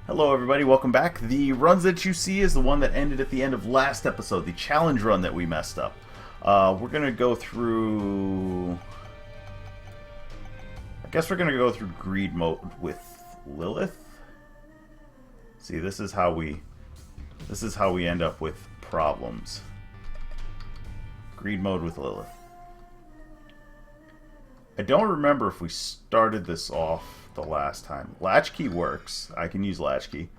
Hello everybody, welcome back. The runs that you see is the one that ended at the end of last episode, the challenge run that we messed up. We're going to go through... I guess we're going to go through greed mode with Lilith. See, this is how we end up with problems. Greed mode with Lilith. I don't remember if we started this off the last time. Latchkey works. I can use Latchkey.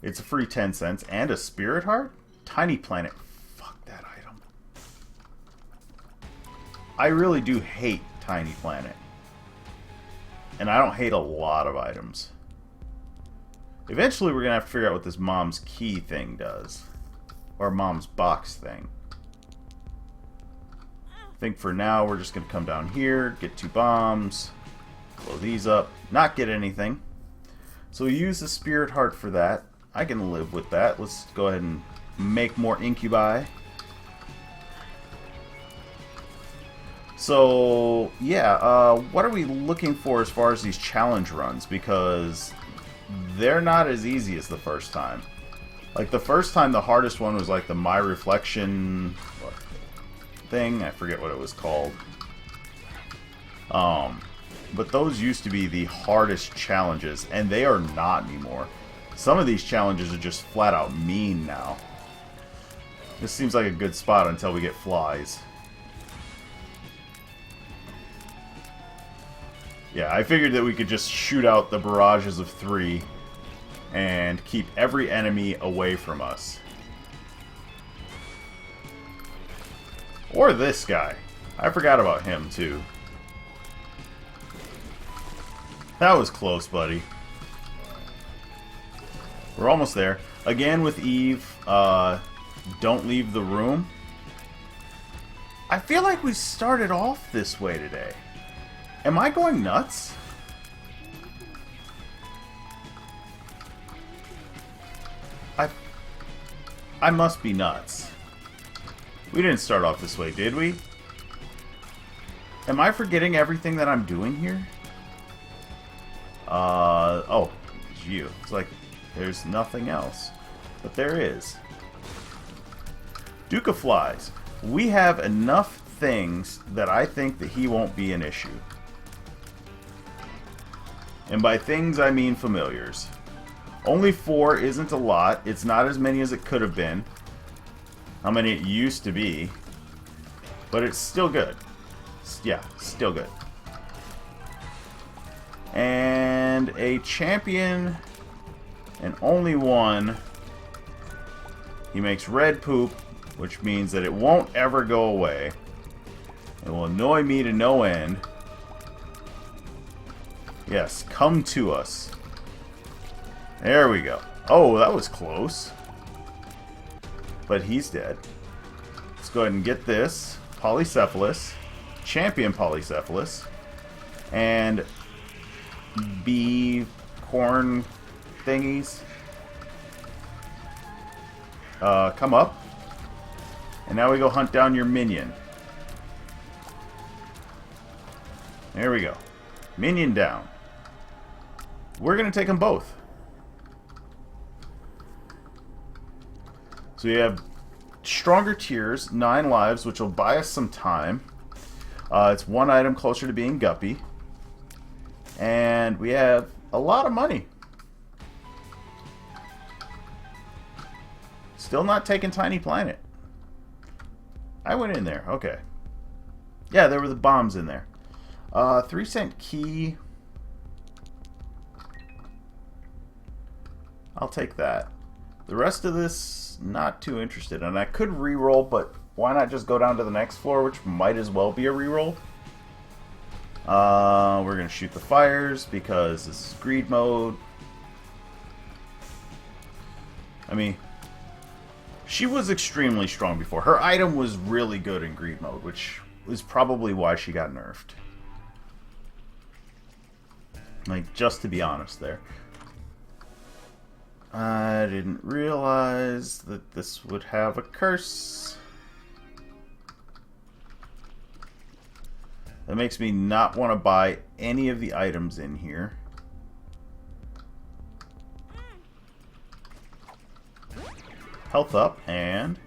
It's a free 10 cents. And a Spirit Heart? Tiny Planet. Fuck that item. I really do hate Tiny Planet. And I don't hate a lot of items. Eventually we're going to have to figure out what this Mom's Key thing does. Or Mom's Box thing. I think for now we're just going to come down here, get 2 bombs, blow these up, not get anything. So we use the Spirit Heart for that. I can live with that. Let's go ahead and make more incubi. So, yeah, what are we looking for as far as these challenge runs? Because they're not as easy as the first time. Like, the first time, the hardest one was like the My Reflection thing. I forget what it was called. But those used to be the hardest challenges, and they are not anymore. Some of these challenges are just flat out mean now. This seems like a good spot until we get flies. Yeah, I figured that we could just shoot out the barrages of 3 and keep every enemy away from us. Or this guy. I forgot about him, too. That was close, buddy. We're almost there. Again with Eve, don't leave the room. I feel like we started off this way today. Am I going nuts? I must be nuts. We didn't start off this way, did we? Am I forgetting everything that I'm doing here? Oh, it's you. It's like there's nothing else. But there is. Duke of Flies. We have enough things that I think that he won't be an issue. And by things, I mean familiars. Only 4 isn't a lot. It's not as many as it could have been. How many it used to be. But it's still good. Yeah, still good. And a champion, and only one. He makes red poop, which means that it won't ever go away. It will annoy me to no end. Yes, come to us. There we go. Oh, that was close. But he's dead. Let's go ahead and get this. Polycephalus. Champion Polycephalus. And bee corn thingies. Come up. And now we go hunt down your minion. There we go. Minion down. We're going to take them both. So we have stronger tiers, 9 lives, which will buy us some time. It's 1 item closer to being Guppy. And we have a lot of money. Still not taking Tiny Planet. I went in there. Okay. Yeah, there were the bombs in there. 3-cent key. I'll take that. The rest of this, not too interested. And I could reroll, but why not just go down to the next floor, which might as well be a reroll. We're going to shoot the fires because this is greed mode. I mean, she was extremely strong before. Her item was really good in greed mode, which is probably why she got nerfed. Like, just to be honest there. I didn't realize that this would have a curse. That makes me not want to buy any of the items in here. health up, and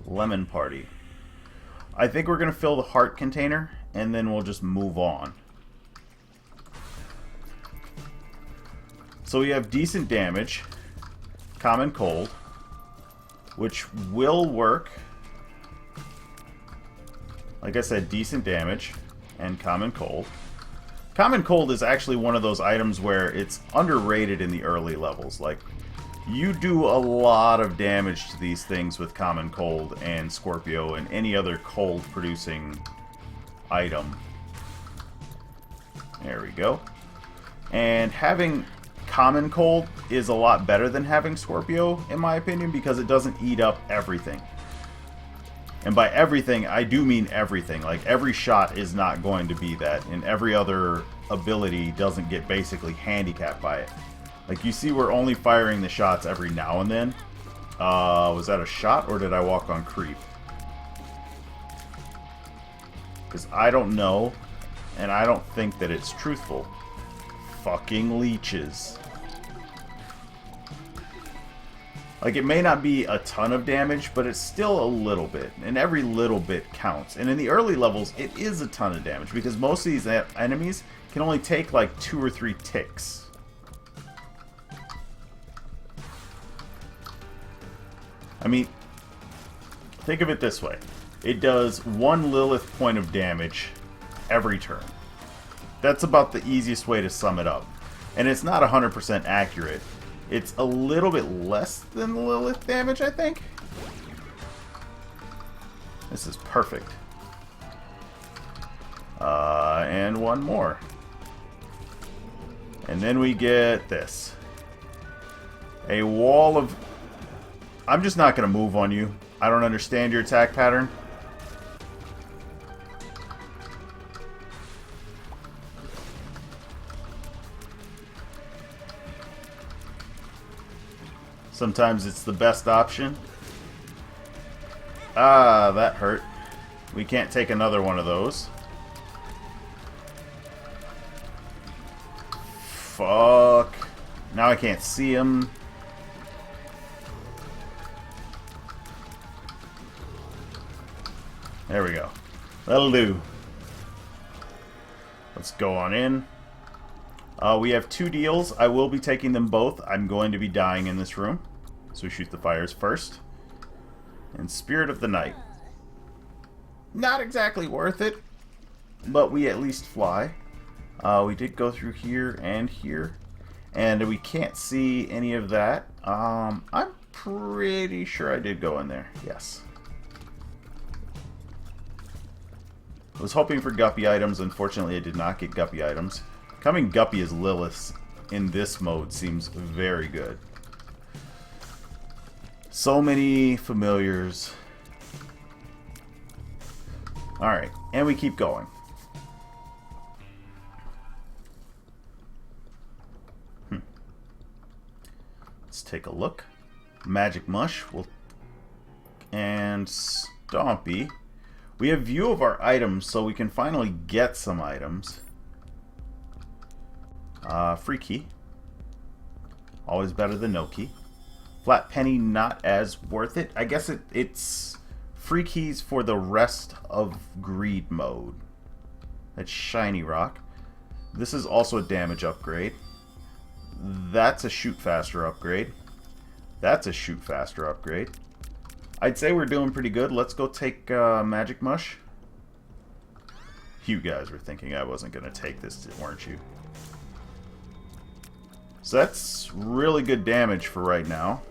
lemon party. I think we're going to fill the heart container, and then we'll just move on. So we have decent damage, common cold, which will work. Like I said, decent damage and common cold. Common cold is actually one of those items where it's underrated in the early levels. Like, you do a lot of damage to these things with common cold and Scorpio and any other cold producing item. There we go. And having common cold is a lot better than having Scorpio, in my opinion, because it doesn't eat up everything. And by everything, I do mean everything. Like, every shot is not going to be that, and every other ability doesn't get basically handicapped by it. Like, you see we're only firing the shots every now and then. Was that a shot, or did I walk on creep? Because I don't know, and I don't think that it's truthful. Fucking leeches. Like, it may not be a ton of damage, but it's still a little bit. And every little bit counts. And in the early levels, it is a ton of damage. Because most of these enemies can only take like 2 or 3 ticks. I mean, think of it this way. It does 1 Lilith point of damage every turn. That's about the easiest way to sum it up. And it's not 100% accurate. It's a little bit less than the Lilith damage, I think. This is perfect. And one more. And then we get this. A wall of... I'm just not going to move on you. I don't understand your attack pattern. Sometimes it's the best option. Ah, that hurt. We can't take another one of those. Fuck. Now I can't see him. There we go. That'll do. Let's go on in. We have 2 deals. I will be taking them both. I'm going to be dying in this room. So we shoot the fires first. And Spirit of the Night. Not exactly worth it, but we at least fly. We did go through here and here. And we can't see any of that. I'm pretty sure I did go in there. Yes. I was hoping for Guppy items. Unfortunately, I did not get Guppy items. Becoming Guppy as Lilith in this mode seems very good. So many familiars. Alright, and we keep going. Let's take a look. Magic Mush. And Stompy. We have view of our items, so we can finally get some items. Free key. Always better than no key. Flat penny, not as worth it. I guess it's free keys for the rest of greed mode. That's shiny rock. This is also a damage upgrade. That's a shoot faster upgrade. That's a shoot faster upgrade. I'd say we're doing pretty good. Let's go take Magic Mush. You guys were thinking I wasn't going to take this, weren't you? So that's really good damage for right now.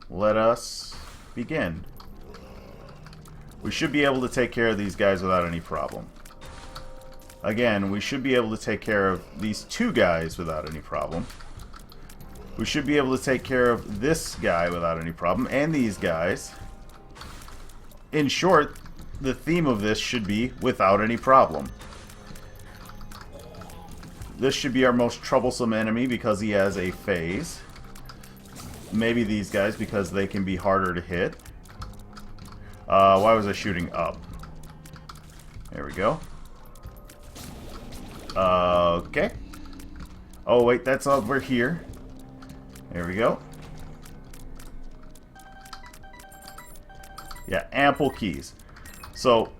Let us begin. We should be able to take care of these guys without any problem. Again, we should be able to take care of these 2 guys without any problem. We should be able to take care of this guy without any problem, and these guys. In short, the theme of this should be without any problem. This should be our most troublesome enemy because he has a phase. Maybe these guys because they can be harder to hit. Why was I shooting up? There we go. Okay. Oh wait, that's over here. There we go. Yeah, ample keys. So,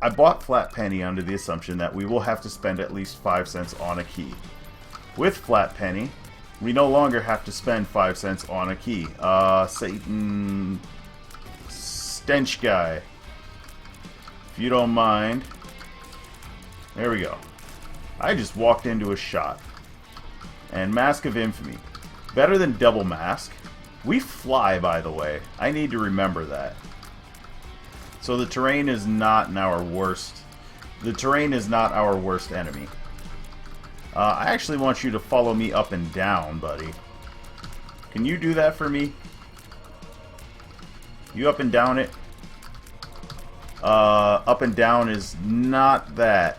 I bought Flat Penny under the assumption that we will have to spend at least 5 cents on a key. With Flat Penny, we no longer have to spend 5 cents on a key. Satan... Stench Guy. If you don't mind. There we go. I just walked into a shot. And Mask of Infamy. Better than Double Mask. We fly, by the way. I need to remember that. So the terrain is not our worst. The terrain is not our worst enemy. I actually want you to follow me up and down, buddy. Can you do that for me? You up and down it? Up and down is not that.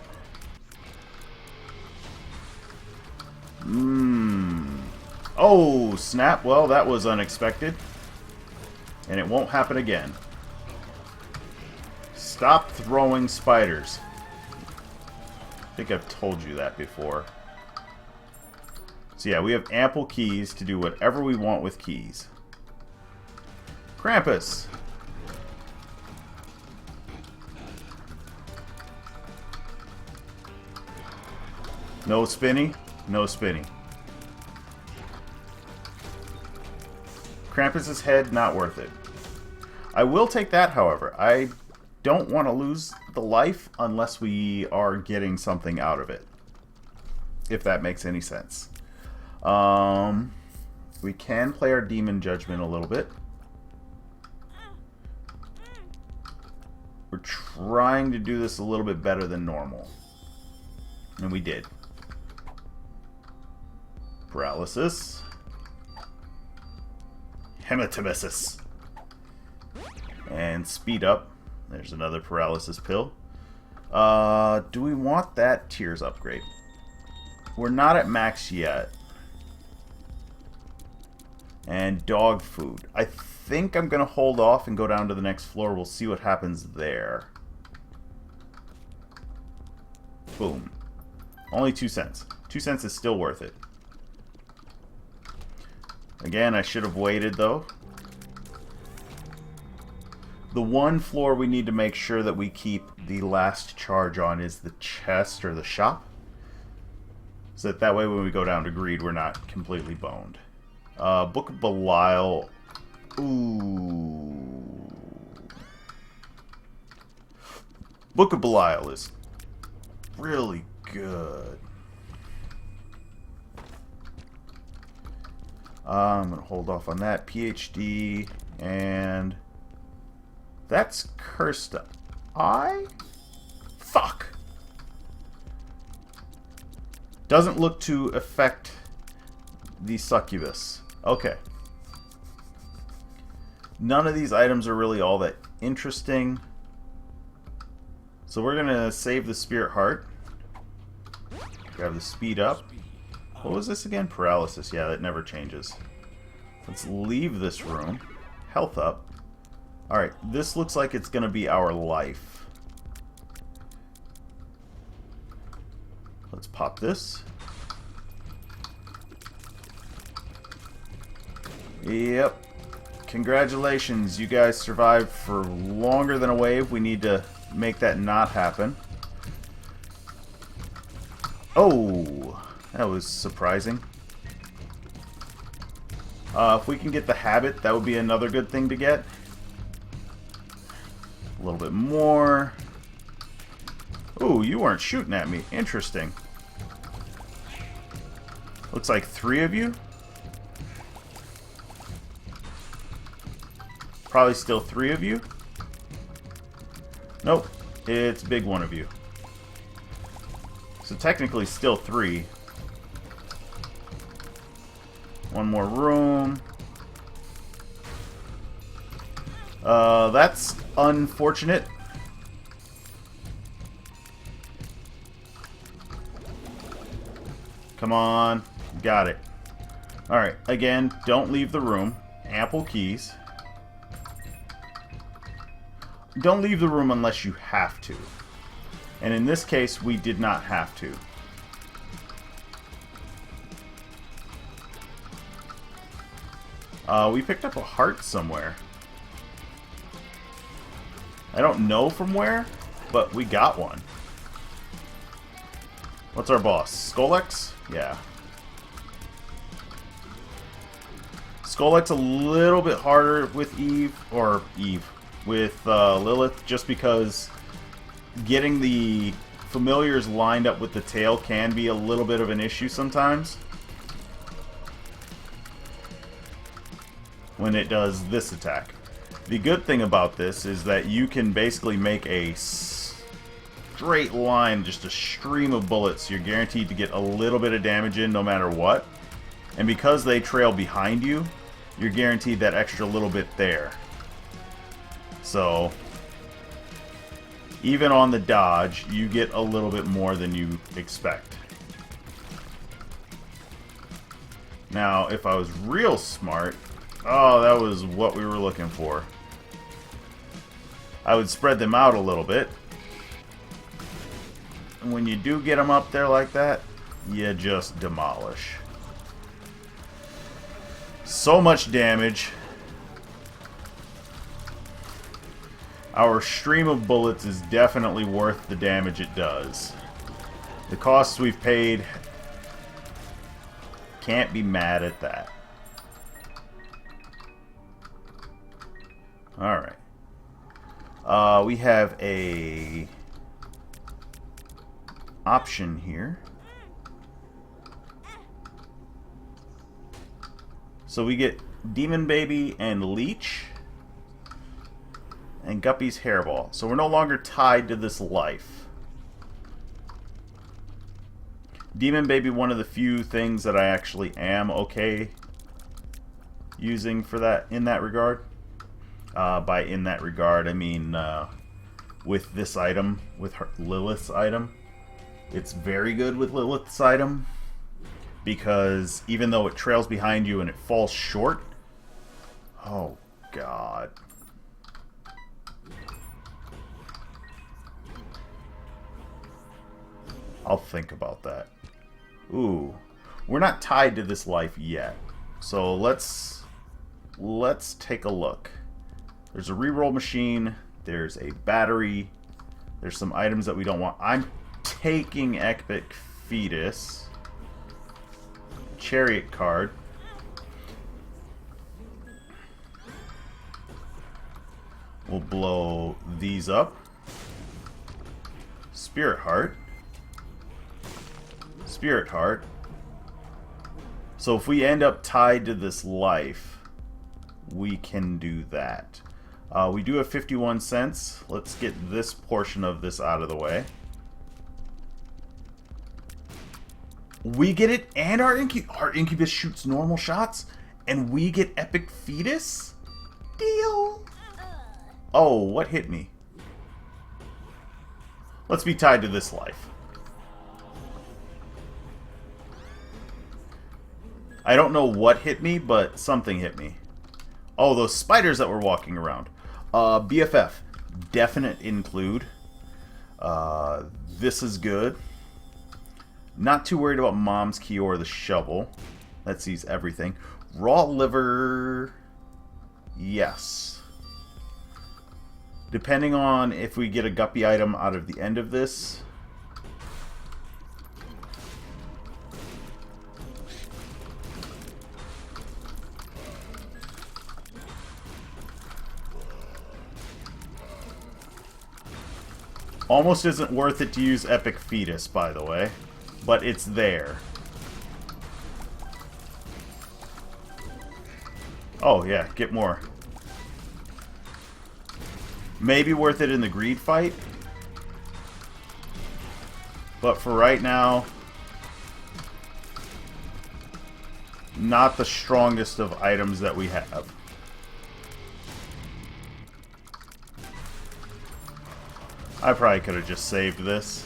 Oh, snap. Well, that was unexpected. And it won't happen again. Stop throwing spiders. I think I've told you that before. So yeah, we have ample keys to do whatever we want with keys. Krampus! No spinny? No spinny. Krampus's head, not worth it. I will take that, however. I don't want to lose the life unless we are getting something out of it. If that makes any sense. We can play our Demon Judgment a little bit. We're trying to do this a little bit better than normal. And we did. Paralysis. Hematemesis. And speed up. There's another paralysis pill. Do we want that Tears upgrade? We're not at max yet. And dog food. I think I'm going to hold off and go down to the next floor. We'll see what happens there. Boom. Only 2 cents. 2 cents is still worth it. Again, I should have waited, though. The one floor we need to make sure that we keep the last charge on is the chest or the shop. So that way when we go down to greed, we're not completely boned. Book of Belial. Ooh. Book of Belial is really good. I'm going to hold off on that. PhD and... That's Cursed Eye? Fuck! Doesn't look to affect the succubus. Okay. None of these items are really all that interesting. So we're going to save the Spirit Heart. Grab the speed up. What was this again? Paralysis. Yeah, that never changes. Let's leave this room. Health up. Alright, this looks like it's going to be our life. Let's pop this. Yep. Congratulations, you guys survived for longer than a wave. We need to make that not happen. Oh, that was surprising. If we can get the habit, that would be another good thing to get. A little bit more. Ooh, you weren't shooting at me. Interesting. Looks like 3 of you. Probably still 3 of you. Nope. It's big one of you. So technically still 3. One more room. That's unfortunate. Come on. Got it. Alright, again, don't leave the room. Ample keys. Don't leave the room unless you have to. And in this case, we did not have to. We picked up a heart somewhere. I don't know from where, but we got one. What's our boss? Skolex? Yeah. Skolex a little bit harder with with Lilith, just because getting the familiars lined up with the tail can be a little bit of an issue sometimes when it does this attack. The good thing about this is that you can basically make a straight line, just a stream of bullets. You're guaranteed to get a little bit of damage in no matter what. And because they trail behind you, you're guaranteed that extra little bit there. So even on the dodge, you get a little bit more than you expect. Now, if I was real smart, oh, that was what we were looking for. I would spread them out a little bit. And when you do get them up there like that, you just demolish. So much damage. Our stream of bullets is definitely worth the damage it does. The costs we've paid, can't be mad at that. Alright. We have a option here. So we get Demon Baby and Leech and Guppy's Hairball. So we're no longer tied to this life. Demon Baby, one of the few things that I actually am okay using for that, in that regard. By in that regard, I mean with this item, with Lilith's item. It's very good with Lilith's item, because even though it trails behind you and it falls short, oh god. I'll think about that. Ooh, we're not tied to this life yet, so let's take a look. There's a reroll machine, there's a battery, there's some items that we don't want. I'm taking Epic Fetus, Chariot card, we'll blow these up, Spirit Heart, Spirit Heart. So if we end up tied to this life, we can do that. We do have 51 cents. Let's get this portion of this out of the way. We get it, and our Incubus shoots normal shots, and we get Epic Fetus? Deal! Oh, what hit me? Let's be tied to this life. I don't know what hit me, but something hit me. Oh, those spiders that were walking around. BFF, definite include. This is good. Not too worried about Mom's Key or the shovel. That sees everything. Raw liver, yes. Depending on if we get a guppy item out of the end of this. Almost isn't worth it to use Epic Fetus, by the way, but it's there. Oh yeah, get more. Maybe worth it in the greed fight, but for right now, not the strongest of items that we have. I probably could have just saved this.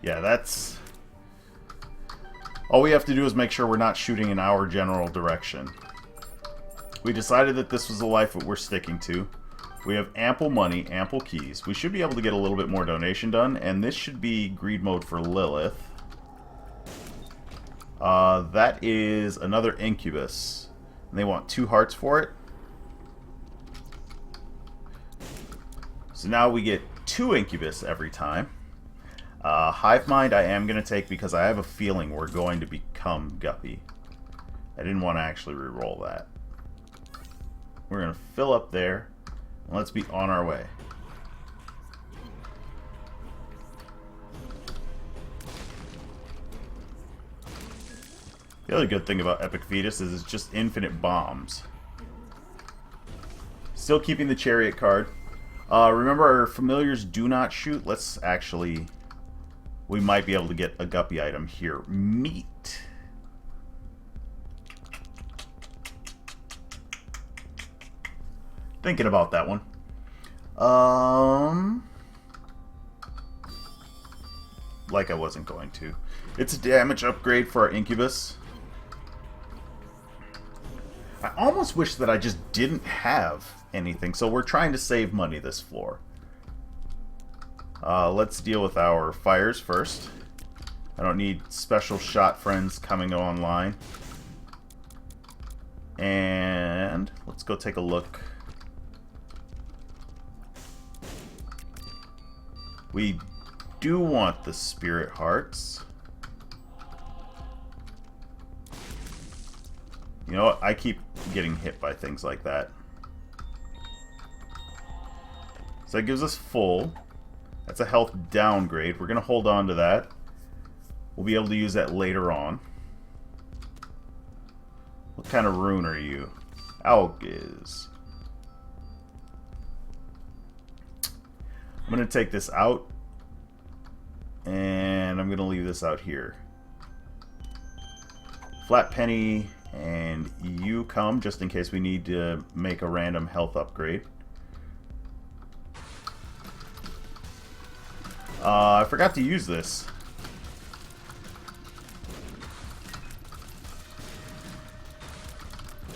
Yeah, that's... all we have to do is make sure we're not shooting in our general direction. We decided that this was the life that we're sticking to. We have ample money, ample keys. We should be able to get a little bit more donation done, and this should be greed mode for Lilith. That is another incubus. And they want 2 hearts for it. So now we get 2 incubus every time. Hive Mind I am going to take because I have a feeling we're going to become Guppy. I didn't want to actually re-roll that. We're going to fill up there. And let's be on our way. The other good thing about Epic Fetus is it's just infinite bombs. Still keeping the Chariot card. Remember, our familiars do not shoot. Let's actually... We might be able to get a Guppy item here. Meat. Thinking about that one. Like I wasn't going to. It's a damage upgrade for our Incubus. I almost wish that I just didn't have anything. So we're trying to save money this floor. Let's deal with our fires first. I don't need special shot friends coming online. And let's go take a look. We do want the spirit hearts. You know what? I keep getting hit by things like that. So that gives us full. That's a health downgrade. We're going to hold on to that. We'll be able to use that later on. What kind of rune are you? Algiz. I'm going to take this out. And I'm going to leave this out here. Flat Penny and you come just in case we need to make a random health upgrade. I forgot to use this.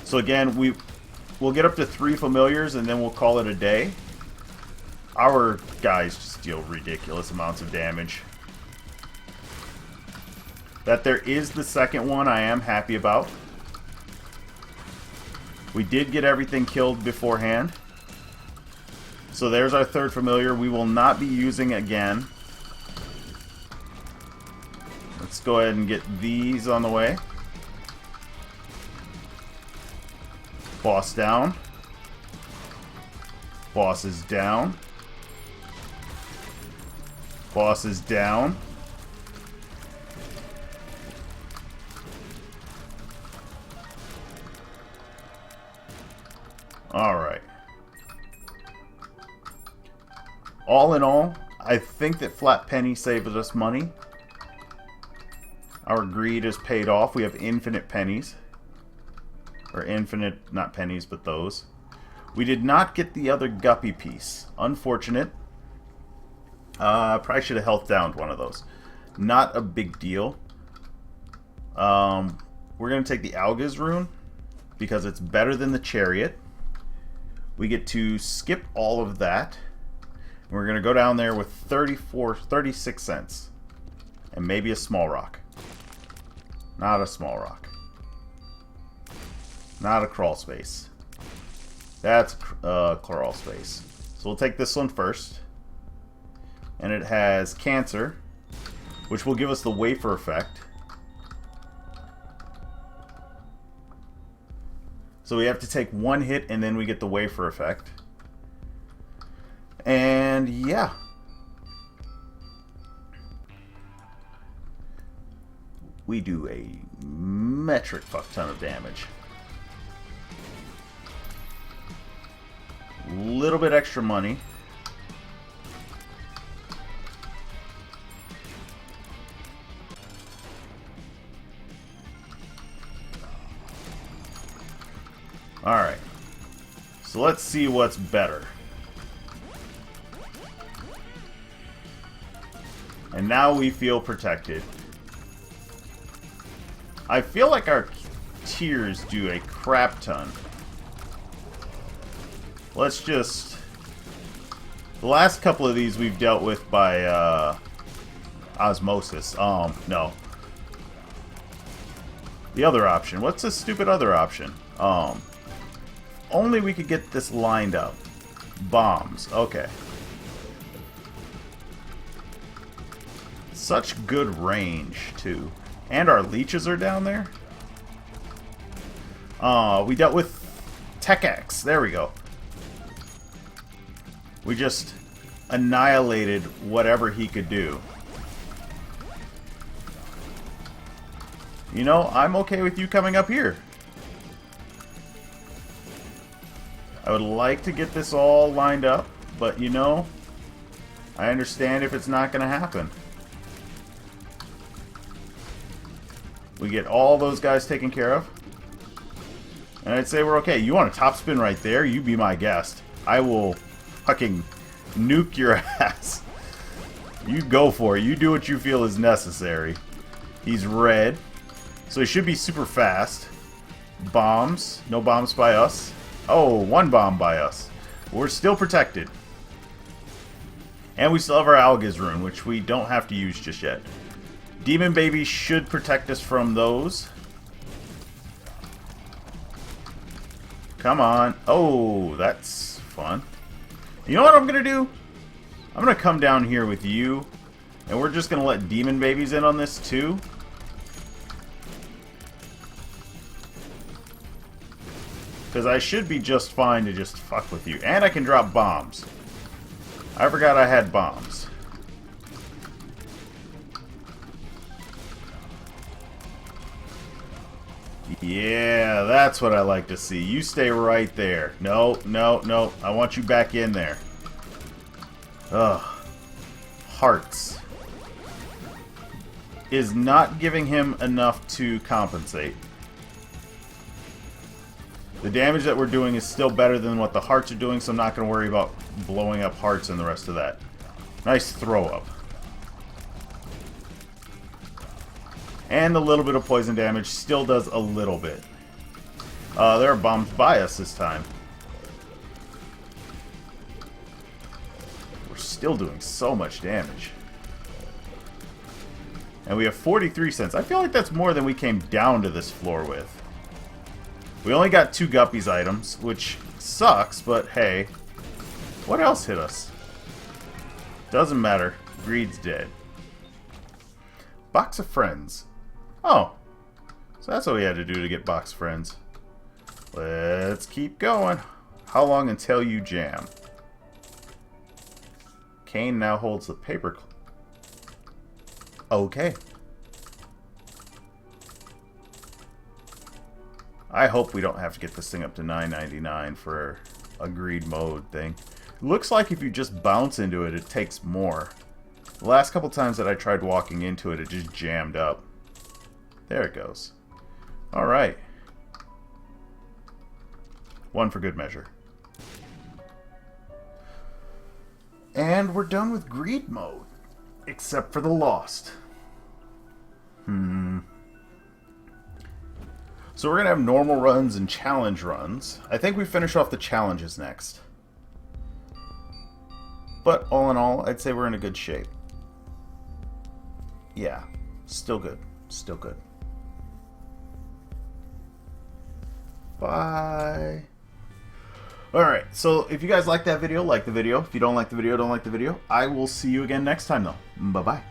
So again, we'll get up to 3 familiars and then we'll call it a day. Our guys just deal ridiculous amounts of damage. That there is the second one I am happy about. We did get everything killed beforehand. So there's our third familiar. We will not be using again. Let's go ahead and get these on the way. Boss down. Boss is down. Boss is down. Alright. All in all, I think that Flat Penny saved us money. Our greed is paid off. We have infinite pennies. Or infinite, not pennies, but those. We did not get the other Guppy piece. Unfortunate. Probably should have health downed one of those. Not a big deal. We're going to take the Algiz rune because it's better than the Chariot. We get to skip all of that. And we're going to go down there with 36 cents. And maybe a small rock. Not a small rock. Not a crawl space. That's a crawl space. So we'll take this one first. And it has Cancer, which will give us the wafer effect. So we have to take 1 hit and then we get the wafer effect. And yeah. We do a metric fuck ton of damage. Little bit extra money. Alright. So let's see what's better. And now we feel protected. I feel like our tiers do a crap ton. Let's just... The last couple of these we've dealt with by osmosis. No. The other option. What's the stupid other option? Only we could get this lined up. Bombs. Okay. Such good range, too. And our leeches are down there. We dealt with Tech X. There we go. We just annihilated whatever he could do. You know, I'm okay with you coming up here. I would like to get this all lined up, but you know, I understand if it's not going to happen. We get all those guys taken care of. And I'd say we're okay. You want a top spin right there? You be my guest. I will fucking nuke your ass. You go for it. You do what you feel is necessary. He's red. So he should be super fast. Bombs. No bombs by us. Oh, one bomb by us. We're still protected. And we still have our Alga's rune, which we don't have to use just yet. Demon Baby should protect us from those. Come on. Oh, that's fun. You know what I'm going to do? I'm going to come down here with you. And we're just going to let Demon Babies in on this too. Because I should be just fine to just fuck with you. And I can drop bombs. I forgot I had bombs. Yeah, that's what I like to see. You stay right there. No, no, no. I want you back in there. Ugh. Hearts. Is not giving him enough to compensate. The damage that we're doing is still better than what the hearts are doing, so I'm not going to worry about blowing up hearts and the rest of that. Nice throw up. And a little bit of poison damage still does a little bit. There are bombs by us this time. We're still doing so much damage. And we have 43 cents. I feel like that's more than we came down to this floor with. We only got 2 Guppies items, which sucks, but hey. What else hit us? Doesn't matter. Greed's dead. Box of Friends. Oh. So that's what we had to do to get Box Friends. Let's keep going. How long until you jam? Kane now holds the paper. Okay. I hope we don't have to get this thing up to $9.99 for a greed mode thing. It looks like if you just bounce into it, it takes more. The last couple times that I tried walking into it, it just jammed up. There it goes. Alright. One for good measure. And we're done with greed mode. Except for the lost. So we're going to have normal runs and challenge runs. I think we finish off the challenges next. But all in all, I'd say we're in a good shape. Yeah, still good. Still good. Bye. Alright, so if you guys like that video, like the video. If you don't like the video, don't like the video. I will see you again next time though. Bye-bye.